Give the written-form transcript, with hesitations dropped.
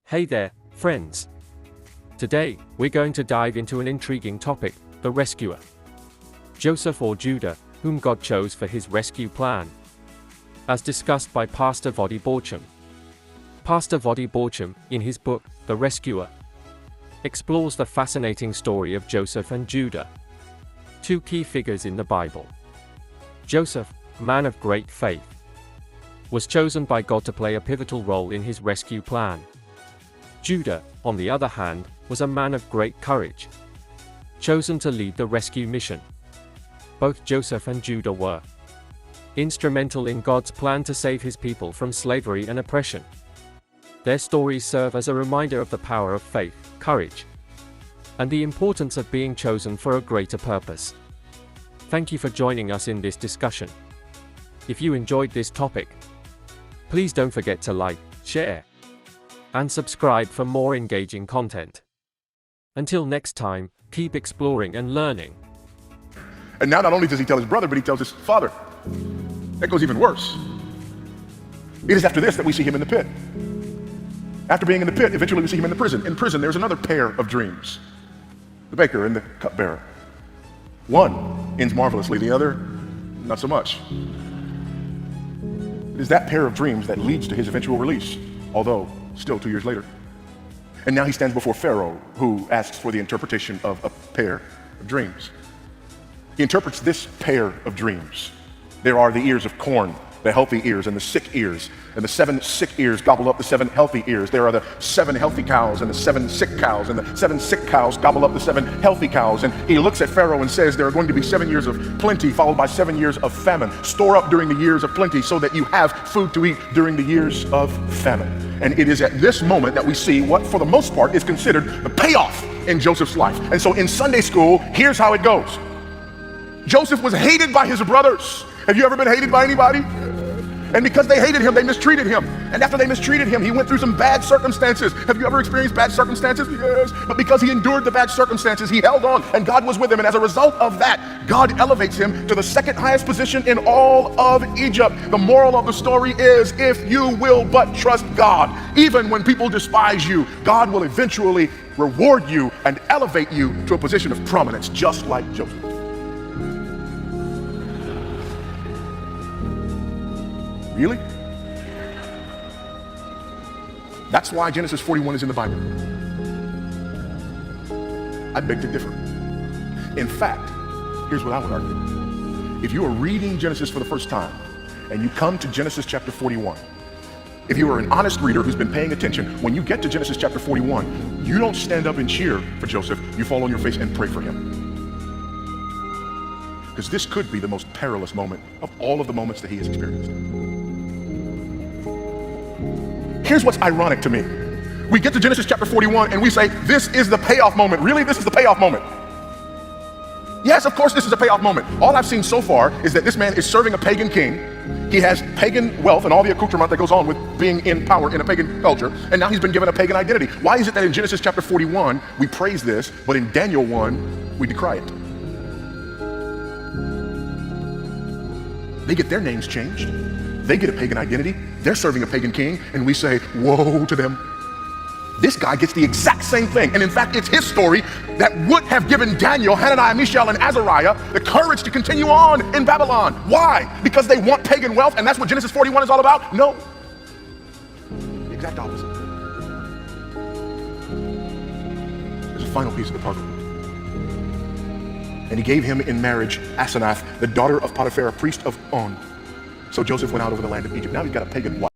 Hey there, friends. Today, we're going to dive into an intriguing topic, the rescuer. Joseph or Judah, whom God chose for his rescue plan. As discussed by Pastor Voddie Baucham. Pastor Voddie Baucham, in his book, The Rescuer, explores the fascinating story of Joseph and Judah, two key figures in the Bible. Joseph, a man of great faith, was chosen by God to play a pivotal role in his rescue plan. Judah, on the other hand, was a man of great courage, chosen to lead the rescue mission. Both Joseph and Judah were instrumental in God's plan to save his people from slavery and oppression. Their stories serve as a reminder of the power of faith, courage, and the importance of being chosen for a greater purpose. Thank you for joining us in this discussion. If you enjoyed this topic, please don't forget to like, share, and subscribe for more engaging content. Until next time, keep exploring and learning. And now not only does he tell his brother, but he tells his father. That goes even worse. It is after this that we see him in the pit. After being in the pit, eventually we see him in the prison. In prison, there's another pair of dreams. The baker and the cupbearer. One ends marvelously, the other, not so much. It is that pair of dreams that leads to his eventual release, although still 2 years later. And now he stands before Pharaoh, who asks for the interpretation of a pair of dreams. He interprets this pair of dreams. There are the ears of corn, the healthy ears, and the sick ears. And the 7 sick ears gobble up the 7 healthy ears. There are the 7 healthy cows and the 7 sick cows. And the 7 sick cows gobble up the 7 healthy cows. And he looks at Pharaoh and says, there are going to be 7 years of plenty, followed by 7 years of famine. Store up during the years of plenty so that you have food to eat during the years of famine. And it is at this moment that we see what, for the most part, is considered the payoff in Joseph's life. And so in Sunday school, here's how it goes. Joseph was hated by his brothers. Have you ever been hated by anybody? And because they hated him, they mistreated him. And after they mistreated him, he went through some bad circumstances. Have you ever experienced bad circumstances? Yes. But because he endured the bad circumstances, he held on, and God was with him. And as a result of that, God elevates him to the second highest position in all of Egypt. The moral of the story is, if you will but trust God, even when people despise you, God will eventually reward you and elevate you to a position of prominence, just like Joseph. Really? That's why Genesis 41 is in the Bible. I beg to differ. In fact, here's what I would argue. If you are reading Genesis for the first time and you come to Genesis chapter 41, if you are an honest reader who's been paying attention, when you get to Genesis chapter 41, you don't stand up and cheer for Joseph, you fall on your face and pray for him. Because this could be the most perilous moment of all of the moments that he has experienced. Here's what's ironic to me. We get to Genesis chapter 41 and we say, this is the payoff moment. Really? This is the payoff moment. Yes, of course this is a payoff moment. All I've seen so far is that this man is serving a pagan king. He has pagan wealth and all the accoutrement that goes on with being in power in a pagan culture. And now he's been given a pagan identity. Why is it that in Genesis chapter 41, we praise this, but in Daniel 1, we decry it? They get their names changed. They get a pagan identity. They're serving a pagan king, and we say, woe to them. This guy gets the exact same thing. And in fact, it's his story that would have given Daniel, Hananiah, Mishael, and Azariah the courage to continue on in Babylon. Why? Because they want pagan wealth, and that's what Genesis 41 is all about? No. The exact opposite. There's a final piece of the puzzle. And he gave him in marriage Asenath, the daughter of Potiphar, a priest of On. So Joseph went out over the land of Egypt. Now he's got a pagan wife.